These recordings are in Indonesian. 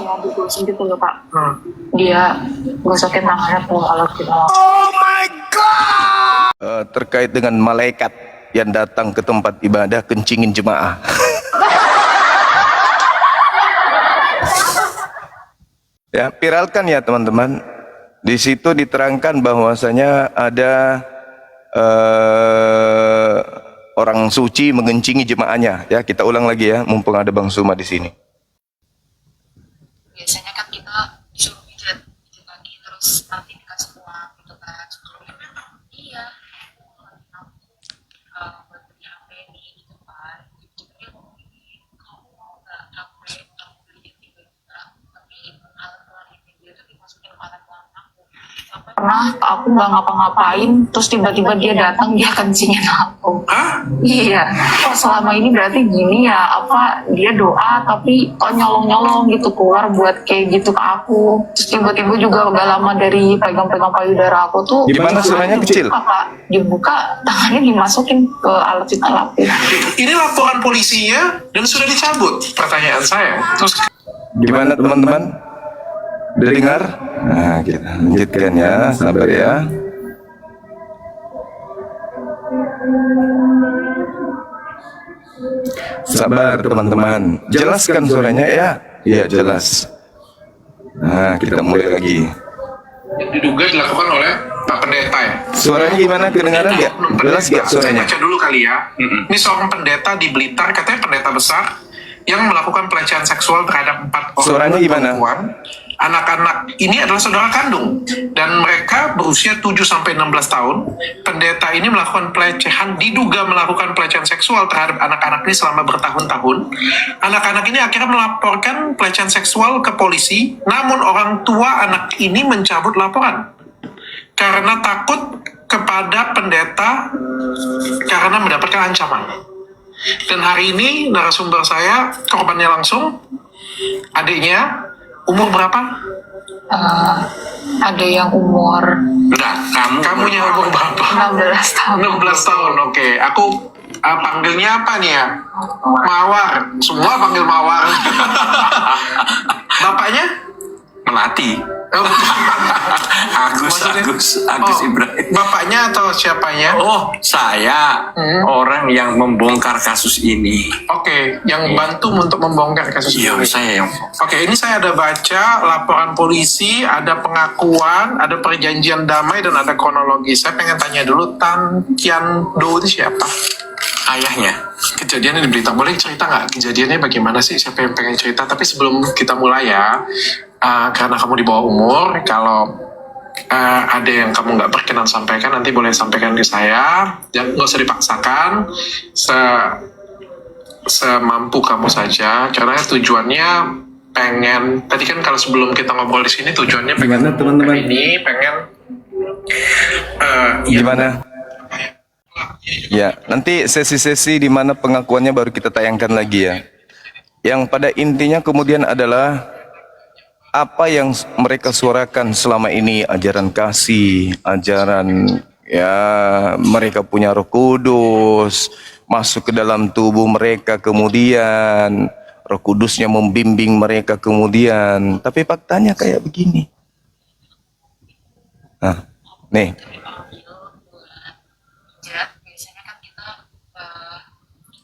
Iya, ditulisin gitu loh Pak. Dia gosokin tangannya tuh alat gitu. Oh my God. Terkait dengan malaikat yang datang ke tempat ibadah kencingin jemaah. Ya, viralkan ya teman-teman. Di situ diterangkan bahwasanya ada orang suci mengencingi jemaahnya. Ya, kita ulang lagi ya, mumpung ada Bang Suma di sini. Biasanya kan kita disuruh pijat kaki terus nanti dikasih uang gitu kan. Iya. Buat beli HP nih gitu kan. Jadi dia ngomong gini, kamu mau nggak HP kamu beli 3 juta, tapi alat ini dia tuh dimasukin ke alat uang aku. Pernah aku nggak ngapa-ngapain, terus tiba-tiba dia datang, dia kencingin aku. Hah? Iya, kok selama ini berarti gini ya, apa dia doa tapi kok nyolong-nyolong gitu keluar buat kayak gitu ke aku. Terus tiba-tiba juga gak lama dari pegang-pegang payudara aku tuh. Gimana suaranya kecil? Dibuka, tangannya dimasukin ke alat vital lapis. Ini laporan polisinya dan sudah dicabut. Pertanyaan saya. Terus Gimana teman-teman? Udah dengar? Nah, kita lanjutkan ya, sabar ya. Sabar teman-teman. Jelaskan suaranya ya. Iya jelas. Nah, kita mulai lagi. yang diduga dilakukan oleh Pak Pendeta ya. Suaranya gimana? Kedengaran nggak? Jelas nggak suaranya? Saya baca dulu kali ya. Ini seorang pendeta di Blitar, katanya pendeta besar yang melakukan pelecehan seksual terhadap 4 orang Suaranya gimana? perempuan. Anak-anak ini adalah saudara kandung dan mereka berusia 7-16 tahun. Pendeta ini melakukan pelecehan, diduga melakukan pelecehan seksual terhadap anak-anak ini selama bertahun-tahun. Anak-anak ini akhirnya melaporkan pelecehan seksual ke polisi, namun orang tua anak ini mencabut laporan karena takut kepada pendeta karena mendapatkan ancaman. Dan hari ini narasumber saya, korbannya langsung, adiknya, umur berapa? Ada yang umur Enggak, kamunya umur berapa? 16 tahun. 16 tahun, oke. Aku panggilnya apa nih ya? Mawar. Semua panggil Mawar. Bapaknya? Melati. Maksudnya? Agus Ibrahim. Bapaknya atau siapanya? Oh, saya orang yang membongkar kasus ini. Oke, yang bantu untuk membongkar kasus Iya, ini. saya yang Oke, ini saya ada baca laporan polisi, ada pengakuan, ada perjanjian damai, dan ada kronologi. Saya pengen tanya dulu, Tan Kian Do itu siapa? ayahnya. Kejadiannya di berita, boleh cerita nggak? Kejadiannya bagaimana sih? Siapa yang pengen cerita? Tapi sebelum kita mulai ya, karena kamu di bawah umur, kalau ada yang kamu nggak berkenan sampaikan, nanti boleh sampaikan ke saya. Jangan, nggak usah dipaksakan. Semampu kamu saja, karena tujuannya pengen, tadi kan kalau sebelum kita ngobrol di sini tujuannya pengen, Gimana, teman-teman? ini pengen Gimana? Ya, nanti sesi-sesi di mana pengakuannya baru kita tayangkan lagi ya. Yang pada intinya kemudian adalah apa yang mereka suarakan selama ini, ajaran kasih, ajaran ya mereka punya Roh Kudus masuk ke dalam tubuh mereka, kemudian Roh Kudusnya membimbing mereka kemudian. Tapi faktanya kayak begini. Nah, nih. Biasanya kan kita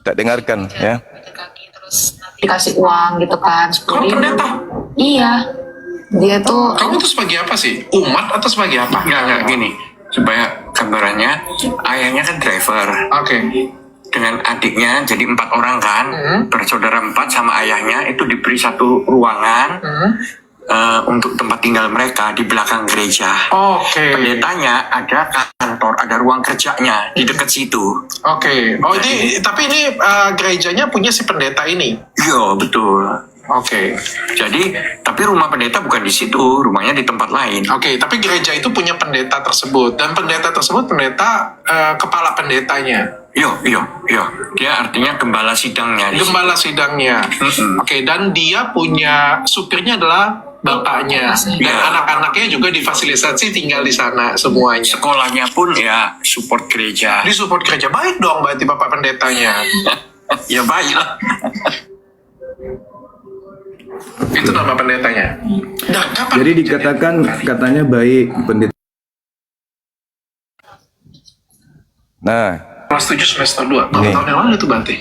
Tak dengarkan ya. kaki terus nanti dikasih uang gitu kan. Kamu pendeta? Iya. Dia tuh Kamu tuh sebagai apa sih? Umat atau sebagai apa? Enggak, gini. Supaya gambarannya, ayahnya kan driver. Oke. Dengan adiknya, jadi 4 orang kan. Bersaudara 4 sama ayahnya, itu diberi satu ruangan untuk tempat tinggal mereka di belakang gereja. Oke. Pendetanya ada kantor, ada ruang kerjanya di dekat situ. Oke. Oh, ini tapi ini gerejanya punya si pendeta ini. Iya, betul. Oke. Jadi, tapi rumah pendeta bukan di situ, rumahnya di tempat lain. Oke, tapi gereja itu punya pendeta tersebut, dan pendeta tersebut pendeta kepala pendetanya. Iya. Dia artinya gembala sidangnya. di Gembala sidangnya. Oke, dan dia punya supirnya adalah bapaknya, dan Ya. anak-anaknya juga difasilitasi tinggal di sana semuanya. Sekolahnya pun ya support gereja. Di support gereja, baik dong berarti bapak pendetanya. Ya baik lah. Itu nama pendetanya. Nah, kapan Jadi kejadian? dikatakan katanya baik pendeta. Nah, Kelas 7 semester 2. Berapa Nih. tahun yang lalu itu berarti?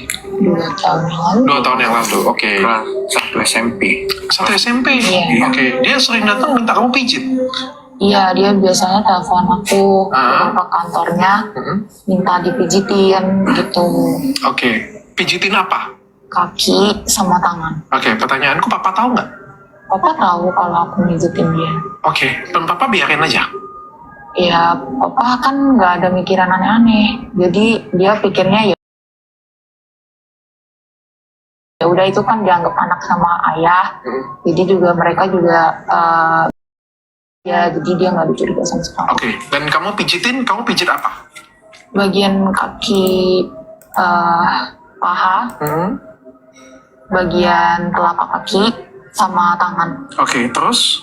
2 tahun yang lalu. 2 tahun yang lalu, oke. Kelas 1 SMP. Satu SMP? Iya. Oke, dia sering datang minta kamu pijit? Iya, dia biasanya telepon aku ke kantornya, minta dipijitin gitu, Oke, pijitin apa? kaki sama tangan. Oke, pertanyaanku, Papa tahu nggak? Papa tahu kalau aku mijitin dia. Oke, dan Papa biarin aja? Ya, papa kan nggak ada mikiran aneh-aneh. Jadi dia pikirnya ya udah itu kan dianggap anak sama ayah. Jadi juga mereka juga ya jadi dia nggak dicuriga sama sekali. Oke, dan kamu pijit apa? Bagian kaki paha, bagian telapak kaki sama tangan. Oke, terus?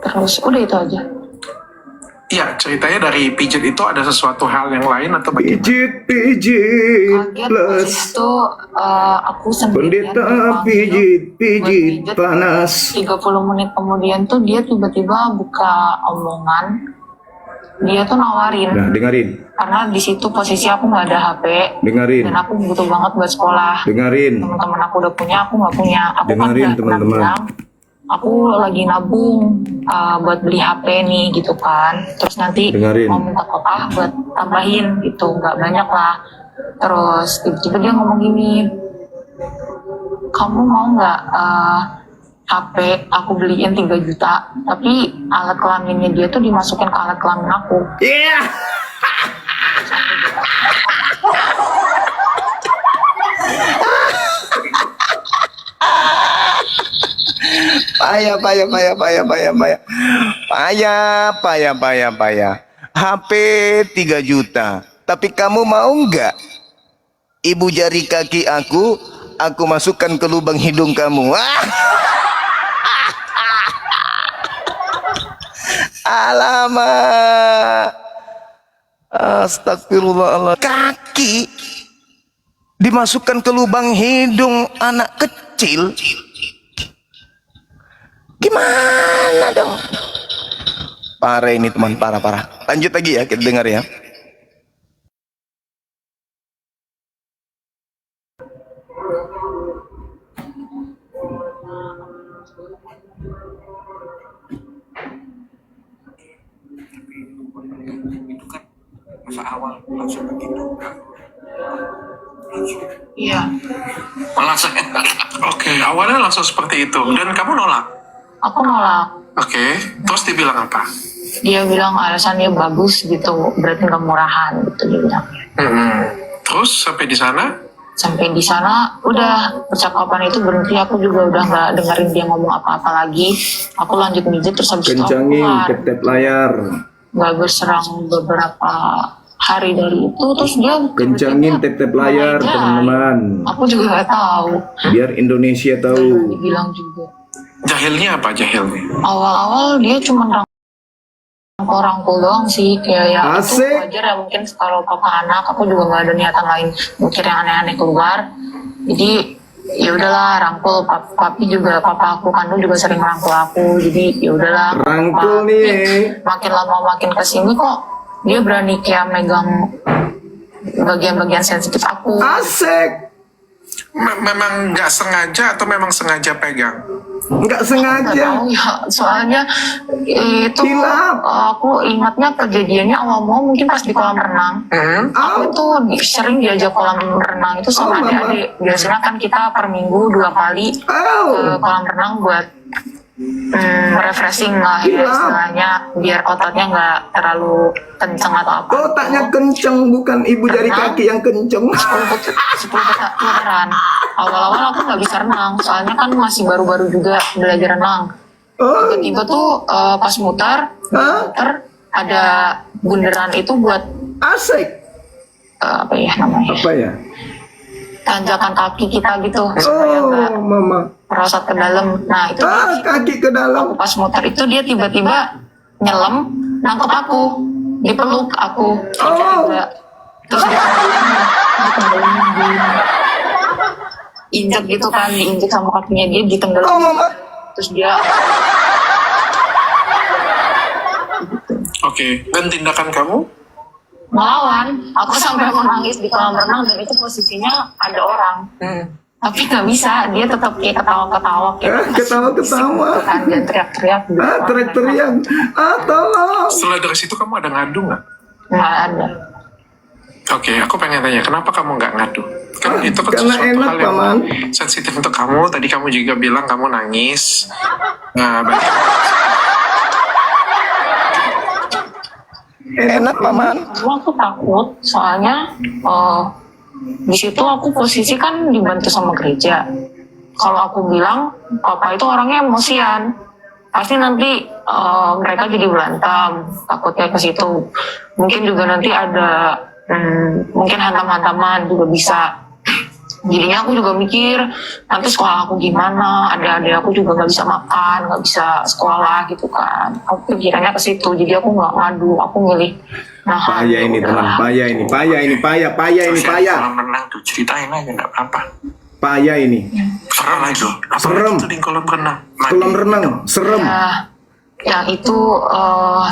Terus udah itu aja. Iya, ceritanya dari pijit itu ada sesuatu hal yang lain atau bagaimana? pijit Kaget pas itu aku sendirian pendeta dipanggil pijit buat pijit. panas. 30 menit kemudian tuh dia tiba-tiba buka omongan. Dia tuh nawarin Nah, dengerin, karena di situ posisi aku nggak ada HP dengerin, dan aku butuh banget buat sekolah. dengerin. Teman-teman aku udah punya, aku nggak punya. Aku Dengerin, kan udah pernah teman-teman. bilang aku lagi nabung buat beli HP nih gitu kan. Terus nanti Dengerin. mau minta papa buat tambahin gitu, nggak banyak lah. Terus tiba-tiba dia ngomong gini, kamu mau nggak HP aku beliin 3 juta, tapi alat kelaminnya dia tuh dimasukin ke alat kelamin aku. Iya. Payah. HP 3 juta. Tapi kamu mau nggak? Ibu jari kaki aku masukkan ke lubang hidung kamu. Alamak. Astagfirullahaladzim. Kaki dimasukkan ke lubang hidung anak kecil. Gimana dong? Parah ini teman, parah. Lanjut lagi ya, kita dengar ya. Itu kan masa awal langsung begitu. Iya. Langsung. Oke, awalnya langsung seperti itu. Dan kamu nolak? Aku nolak. Oke, terus dia bilang apa? Dia bilang alasannya bagus gitu, berarti nggak murahan gitu dia bilang. Terus sampai di sana? Sampai di sana udah percakapan itu berhenti. Aku juga udah nggak dengerin dia ngomong apa-apa lagi. Aku lanjut mijit terus habis itu aku Kencangin keluar. tap layar. Nggak berserang beberapa hari dari itu terus dia Kencangin tiba-tiba tap layar mulai teman-teman. Aku juga nggak tahu. Biar Indonesia tahu. Dibilang juga. Jahilnya apa jahilnya? Awal-awal dia cuma rangkul doang sih, kayak ya itu Asik. wajar ya mungkin kalau papa anak. Aku juga nggak ada niatan lain mikir yang aneh-aneh keluar. Jadi ya udahlah rangkul. Papi juga, papa aku kandung juga sering rangkul aku. Jadi ya udahlah. Rangkul nih. Makin lama makin kesini kok dia berani kayak megang bagian-bagian sensitif aku. Asik. Memang nggak sengaja atau memang sengaja pegang? Nggak Nggak sengaja. tahu ya, soalnya itu Hilap. aku ingatnya kejadiannya awal mungkin pas di kolam renang. Aku tuh sering diajak kolam renang itu sama adik-adik. Biasanya kan kita per minggu 2 kali ke kolam renang buat refreshing lah ya istilahnya, biar ototnya nggak terlalu kenceng atau apa. Otaknya kenceng, bukan ibu jari kaki yang kenceng. 10 putaran. Awal-awal aku nggak bisa renang, soalnya kan masih baru-baru juga belajar renang. Tiba-tiba tuh pas muter ada bundaran itu buat Asik. apa ya namanya? Apa ya? Tanjakan kaki kita gitu supaya nggak Mama. merosot ke dalam. Nah itu Kaki ke dalam. pas muter itu dia tiba-tiba nyelam, nangkep aku, dipeluk aku, juga. Terus injek gitu kan, diinjek sama kakinya dia, ditenggelam. Oh mama. Terus dia Oke, dan tindakan kamu? melawan. Aku sampai menangis di kolam renang dan itu posisinya ada orang. Tapi nggak bisa, dia tetap kayak ketawa-ketawa kayak Ketawa-ketawa. gitu kan, dan teriak-teriak gitu. Teriak-teriak. Tolong. Setelah dari situ kamu ada ngadu nggak? Nggak ada. Oke, aku pengen tanya, kenapa kamu nggak ngadu? Kan itu kan karena sesuatu enak, hal yang Paman. sensitif untuk kamu. Tadi kamu juga bilang kamu nangis. Nah, berarti Enak paman. Karena aku takut, soalnya di situ aku posisi kan dibantu sama gereja. Kalau aku bilang papa itu orangnya emosian, pasti nanti mereka jadi berantem. Takutnya ke situ. Mungkin juga nanti ada mungkin hantam-hantaman juga bisa. Jadinya aku juga mikir nanti sekolah aku gimana, adik-adik aku juga nggak bisa makan, nggak bisa sekolah gitu kan. Aku pikirannya ke situ, jadi aku nggak ngadu, aku milih nahan. Payah ini teman, payah ini, payah ini, payah ini, payah. Kolam renang tuh ceritain aja nggak apa-apa. Payah ini. Serem aja. apa Serem. itu di kolam renang? Kolam renang, serem. Ya, yang itu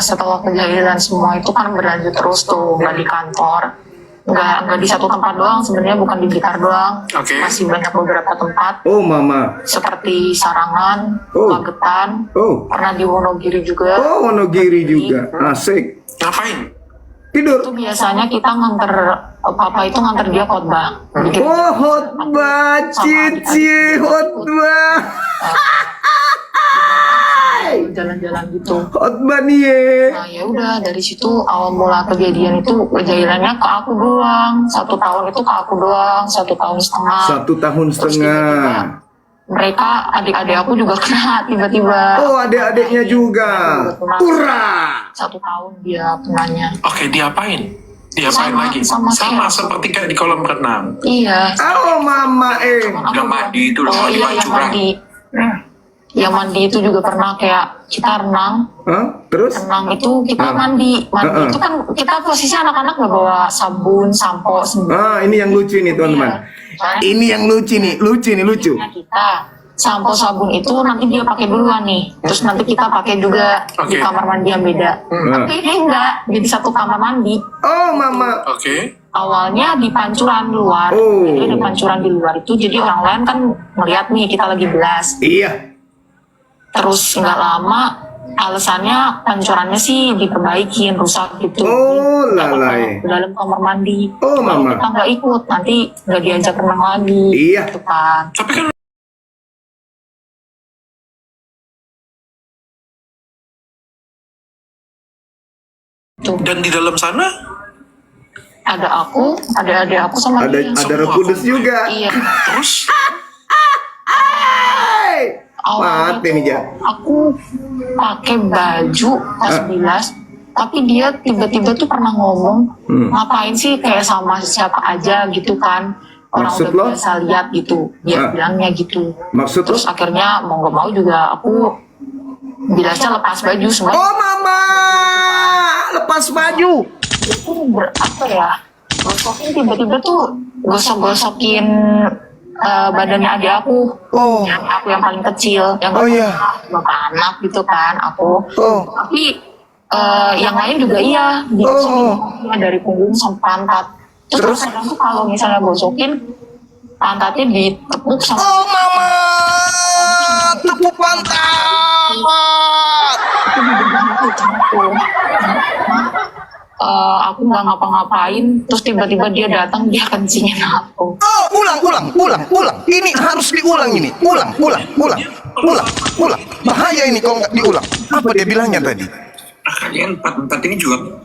setelah kejadian semua itu kan berlanjut terus tuh, nggak di kantor, nggak di satu tempat doang, sebenarnya bukan di Blitar doang. Oke. Masih banyak beberapa tempat Oh mama. seperti Sarangan, Oh. Magetan, Oh. pernah di Wonogiri juga. Oh Wonogiri juga. Asik. Ngapain? Tidur. Itu biasanya kita nganter, papa itu nganter dia khotbah. Bikin Oh khotbah, cici khotbah. jalan-jalan gitu. Khotbah nih ye. Nah ya udah, dari situ awal mula kejadian itu kejadiannya ke aku doang. 1 tahun itu ke aku doang, 1 tahun setengah. 1 tahun Terus setengah. tiba-tiba mereka, adik-adik aku juga kena tiba-tiba. Oh adik-adiknya juga. Pura. 1 tahun dia kenanya. Oke, diapain? Diapain Sama- lagi? sama kayak aku. Seperti kayak di kolam renang. Iya. Oh mama Udah mandi itu udah Oh mandi iya, yang curang. mandi. Yang mandi itu juga pernah kayak kita renang. Hah? Terus? Renang itu kita mandi itu kan kita posisi anak-anak nggak bawa sabun, sampo, semua. Ini yang lucu nih teman-teman. Ini yang lucu nih, lucu. Kita sampo sabun itu nanti dia pakai duluan nih, terus nanti kita pakai juga di Oke. kamar mandi yang beda. Tapi ini enggak, jadi satu kamar mandi. Oh mama. Oke. Awalnya di pancuran luar, Oh. jadi di pancuran di luar itu, jadi orang lain kan melihat nih kita lagi belas. Iya. Terus nggak lama, alasannya pancurannya sih diperbaikin, rusak gitu. Oh, Jadi, lalai. ke dalam kamar mandi. Oh, Kalau mama. kita nggak ikut, nanti nggak diajak renang lagi. Iya. Gitu kan. Tapi kan Tuh, dan di dalam sana ada aku, ada adik aku sama dia. Ada Roh Kudus juga. Iya. terus Hai. Awalnya Mati nih tuh Ja. aku pakai baju pas bilas, tapi dia tiba-tiba tuh pernah ngomong, ngapain sih kayak sama siapa aja gitu kan, orang Maksud udah lo? biasa lihat gitu, dia bilangnya gitu. Maksud Terus akhirnya mau nggak mau juga aku bilasnya lepas baju semuanya. Oh mama. Lepas baju. Itu apa ya, gosokin tiba-tiba tuh gosok-gosokin badannya adik aku. Oh. Yang aku yang paling kecil, yang Oh, iya. bapak anak gitu kan aku. Oh. Tapi yang lain juga iya, digosokin dari punggung sampai pantat. Terus kadang tuh kalau misalnya gosokin, pantatnya ditepuk sama. Oh mama. Tepuk pantat. Itu di depan aku cuma tuh. Aku nggak ngapa-ngapain, terus tiba-tiba dia datang, dia kencingin aku. Oh, ulang. Ini harus diulang ini. Ulang. Bahaya ini kalau nggak diulang. Apa dia bilangnya tadi? Kalian empat ini juga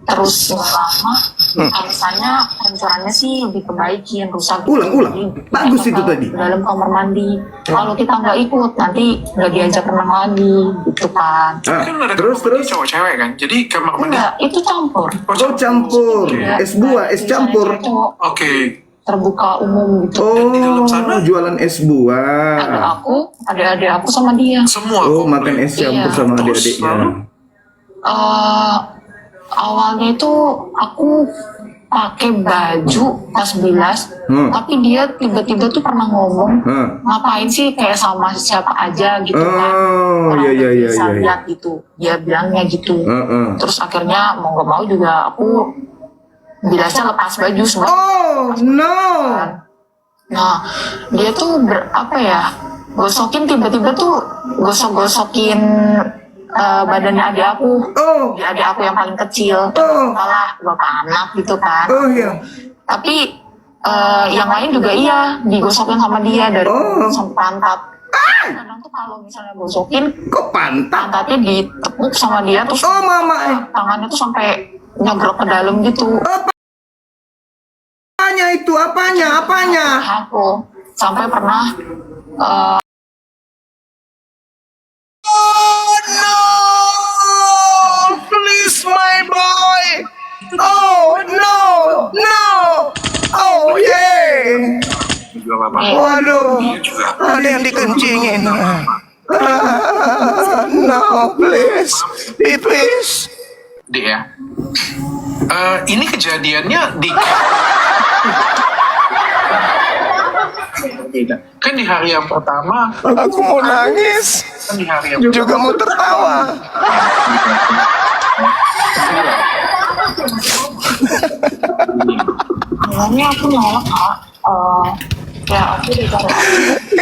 Terus nggak lama, alasannya pancurannya sih diperbaikin, rusak. Ulang. Jadi, Bagus kita itu ke tadi. dalam kamar mandi. Kalau kita nggak ikut, nanti nggak diajak renang lagi, gitu kan. kan ada Terus. cowok cewek kan, jadi kamar mandi. Enggak, itu campur. Oh campur. Iya. Es buah, es campur. Cowok Oke. terbuka umum gitu. di dalam Oh, sana? jualan es Ada buah. aku, ada adik aku sama dia. Semua Oh, komplit. makan es campur Iya. sama Terus, adik-adiknya. lalu? Awalnya itu aku pakai baju tas bilas, tapi dia tiba-tiba tuh pernah ngomong, ngapain sih kayak sama siapa aja gitu kan. Orang iya, iya, bisa iya. lihat gitu, dia bilangnya gitu. Terus akhirnya mau gak mau juga aku bilasnya lepas baju semua. Oh no. Nah, dia tuh apa ya, gosokin tiba-tiba tuh gosok-gosokin badannya adik aku. Di adik aku yang paling kecil. Malah bapak anak gitu kan. Iya. Tapi yang lain juga iya digosokin sama dia dari sampai pantat. Kadang tuh kalau misalnya gosokin, Kok pantat? pantatnya ditepuk sama dia terus Mama. tangannya tuh sampai nyegrok ke dalam gitu. Apanya itu? Apanya? Aku sampai pernah Oh no! Please my boy! Oh no! No! Oh yeah! Juga Bapak. Waduh, Juga. ada yang dikencingin. No, please, please. Dek ya. Ini kejadiannya di kan di hari yang pertama, Aku mau nangis, kan di hari yang juga mau tertawa. awalnya aku nolak Kak. Ya aku dicari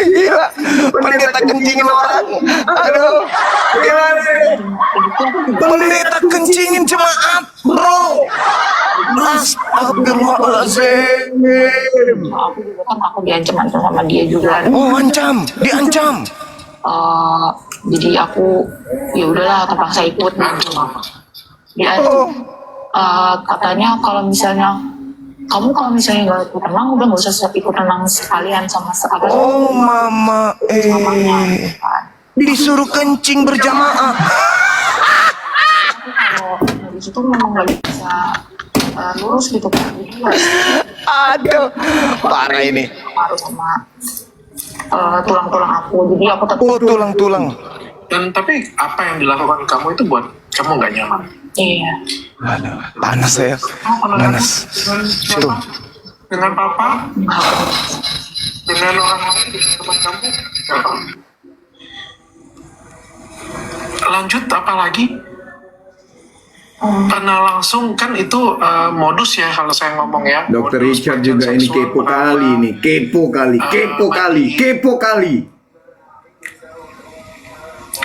Gila, pendeta kencingin orang. Aduh, gimana nih? Pendeta kencingin jemaat, bro. Astagfirullahaladzim. aku juga kan takut diancam-ancam sama dia juga. Oh, ancam, diancam. Jadi aku ya udahlah terpaksa ikut. Dia katanya kalau misalnya nggak ikut renang udah nggak usah ikut renang sekalian sama Oh, mama, disuruh kencing berjamaah. kalau dari situ memang nggak bisa lurus gitu kan. Jadi Aduh, parah ini. harus sama tulang-tulang aku. Jadi aku tetap Oh, tulang-tulang. dan tapi apa yang dilakukan kamu itu buat kamu nggak nyaman. iya. Aduh, panas saya. Kamu pernah Panas. dengan siapa? Dengan papa? Dengan orang lain? Dengan teman kamu? Siapa? Lanjut apa lagi? Pernah langsung kan itu modus ya kalau saya ngomong ya. Dokter Modus Richard pelecehan juga ini seksual kepo kali pertama. nih. Kepo kali.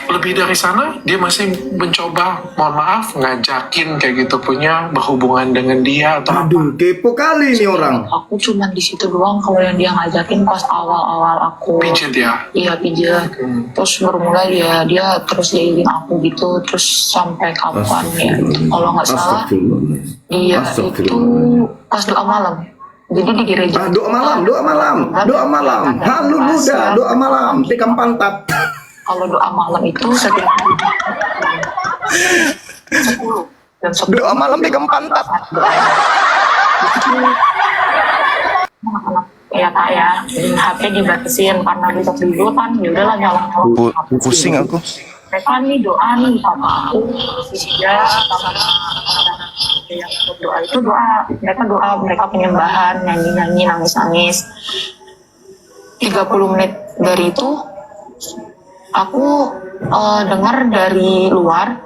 Lebih dari sana dia masih mencoba, mohon maaf, ngajakin kayak gitu punya berhubungan dengan dia atau apa. Aduh, kepo kali nih orang. Aku cuman di situ doang kalau yang dia ngajakin pas awal-awal aku. Pijit ya. Iya pijat. Terus bermula dia terus jahilin aku gitu terus sampai kapan ya? Kalau nggak salah Astagfirullah. dia itu Astagfirullah. pas doa malam. Jadi di gereja. Doa malam. Halu muda, doa malam. Tikam pantat. Kalau doa malam itu setiap hari 10 dan 10 Doa malam pegang pantat. anak-anak ya Kak ya, HP dibatasin karena besok tidur kan, ya udahlah nyolong-nyolong. Pusing aku. Mereka nih doa nih papa aku, dia sama yang ikut doa itu mereka penyembahan, nyanyi-nyanyi, nangis-nangis. 30 menit dari itu aku dengar dari luar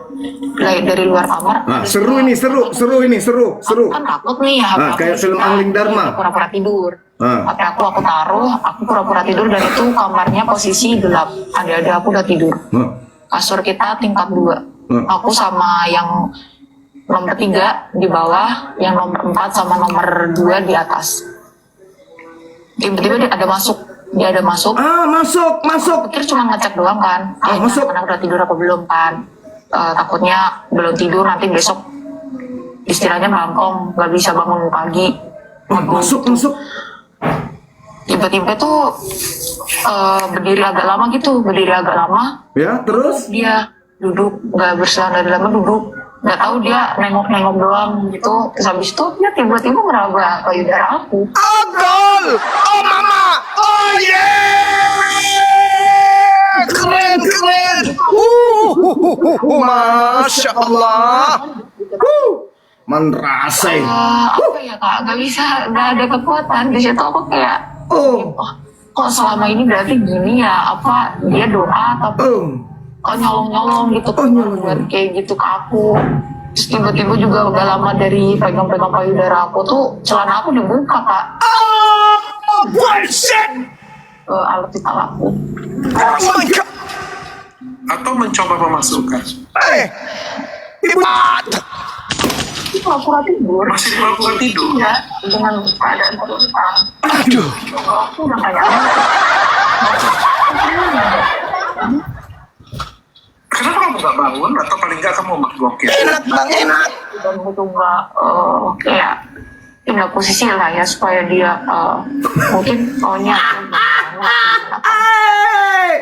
kamar. Seru ini. Aku kan takut nih HP aku Kayak film Angling Dharma. pura-pura tidur. Ah. HP aku taruh, aku pura-pura tidur dan itu kamarnya posisi gelap. Ada aku udah tidur. Kasur kita tingkat 2. Aku sama yang nomor 3 di bawah, yang nomor 4 sama nomor 2 di atas. Tiba-tiba dia ada masuk. Masuk. Pikir cuma ngecek doang kan. Masuk. Anak udah tidur apa belum kan. Takutnya belum tidur nanti besok istilahnya bangkong, nggak bisa bangun pagi. Masuk. Tiba-tiba tuh berdiri agak lama. Ya, terus? Dia duduk, nggak bersandar lama duduk. Nggak tahu dia nengok-nengok doang gitu. Terus habis itu dia tiba-tiba meraba payudara aku. Oh, gol! Oh, mama! Oh, yeah! Keren! Masya Allah! Menrasai. Apa ya kak, nggak ada kekuatan di situ. Aku kayak Oh. kok selama ini berarti gini ya, apa dia doa tapi kok nyolong gitu, buat kayak gitu ke aku. Terus tiba-tiba juga gak lama dari pegang-pegang payudara aku tuh celana aku dibuka kak. Alat vital aku. Atau mencoba memasukkan. Itu pura-pura tidur. Masih pura-pura tidur. Iya, dengan keadaan terlentang. Aduh. Aku udah kayak Kenapa kamu gak bangun? Atau paling gak kamu blokir? Enak bang, enak. dan mencoba kayak pindah posisi lah ya supaya dia mungkin maunya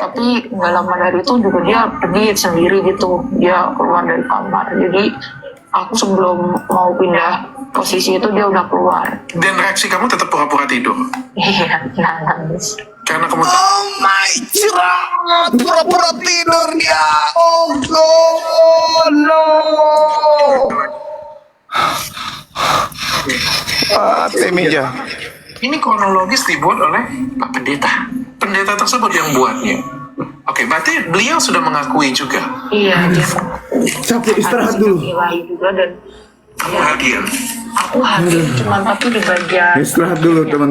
tapi nggak lama dari itu juga dia pergi sendiri gitu, dia keluar dari kamar. Jadi aku sebelum mau pindah posisi itu dia udah keluar. Dan reaksi kamu tetap pura-pura tidur? Iya, nangis. Karena kamu Oh my god, pura-pura tidur dia. Oh god, no. Temija. ini kronologis dibuat oleh Pak Pendeta. Pendeta tersebut yang buatnya. Oke, berarti beliau sudah mengakui juga. Iya, dia Capek, istirahat dulu. nilai juga dan Kamu hadir. aku hadir cuman tapi di bagian Istirahat dulu teman.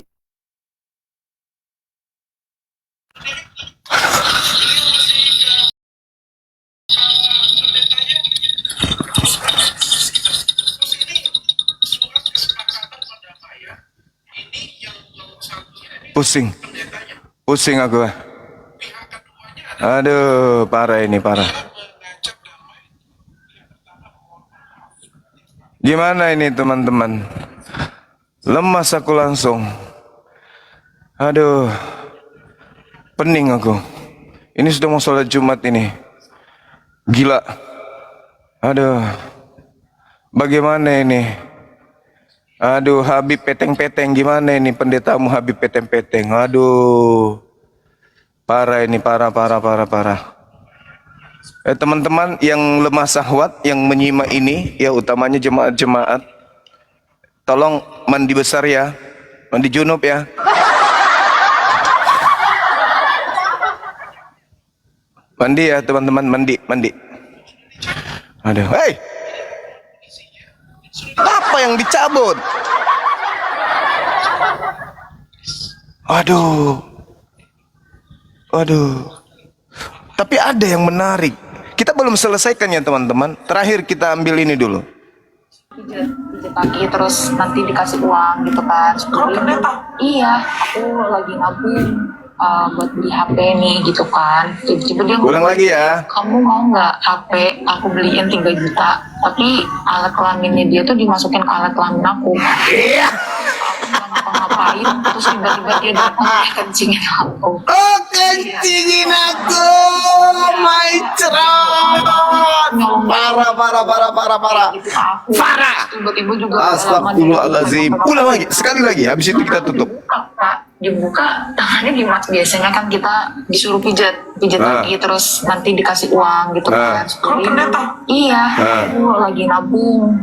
Pusing aku. Aduh, parah ini, parah. Gimana ini teman-teman? Lemas aku langsung. Aduh, pening aku. Ini sudah mau sholat Jumat ini. Gila. Aduh, bagaimana ini? Aduh, Habib peteng-peteng, gimana ini pendetamu Habib peteng-peteng? Aduh, parah ini, parah. Teman-teman yang lemah syahwat, yang menyimak ini, ya utamanya jemaat-jemaat, tolong mandi besar ya, mandi junub ya. Mandi ya teman-teman, mandi. Aduh, hei! Apa yang dicabut? Aduh. Tapi ada yang menarik. Kita belum selesaikan ya teman-teman. Terakhir kita ambil ini dulu. pijat kaki terus nanti dikasih uang gitu kan. Iya, aku lagi nabung buat beli HP nih gitu kan. Tiba-tiba dia Ulang lagi ya. kamu mau nggak HP aku beliin 3 juta, tapi alat kelaminnya dia tuh dimasukin ke alat kelamin aku. Aku nggak ngapa-ngapain, terus tiba-tiba dia datang dia kencingin aku. Oh, kencingin aku, my cerot. Parah. Gitu ke aku. Parah. Tiba-tiba juga Astagfirullahaladzim. Ulang lagi, sekali lagi. Habis itu kita tutup. Dibuka tangannya dimas, biasanya kan kita disuruh pijat kaki terus nanti dikasih uang gitu kan. Iya, aku lagi nabung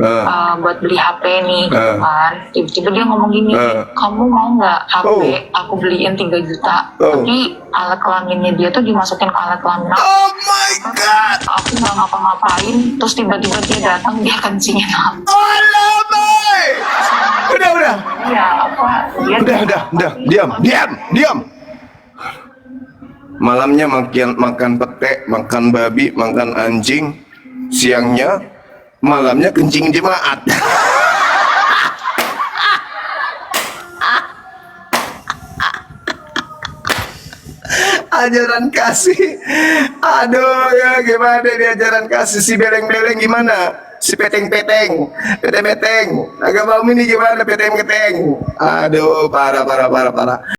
buat beli HP nih gitu kan. Tiba-tiba dia ngomong gini, kamu mau nggak HP aku beliin 3 juta, tapi alat kelaminnya dia tuh dimasukin ke alat kelamin aku. Oh my god. Aku nggak ngapa-ngapain, terus tiba-tiba dia datang dia kencingin aku. Alamai. Udah. Iya, apa dia Udah. Diam. Malamnya makan pete, makan babi, makan anjing. Siangnya, malamnya kencing jemaat. Ajaran kasih. Aduh ya, gimana dia ajaran kasih si beleng-beleng gimana? Si peteng-peteng, peteng-peteng. Agak mau ini gimana peteng-peteng? Aduh, parah.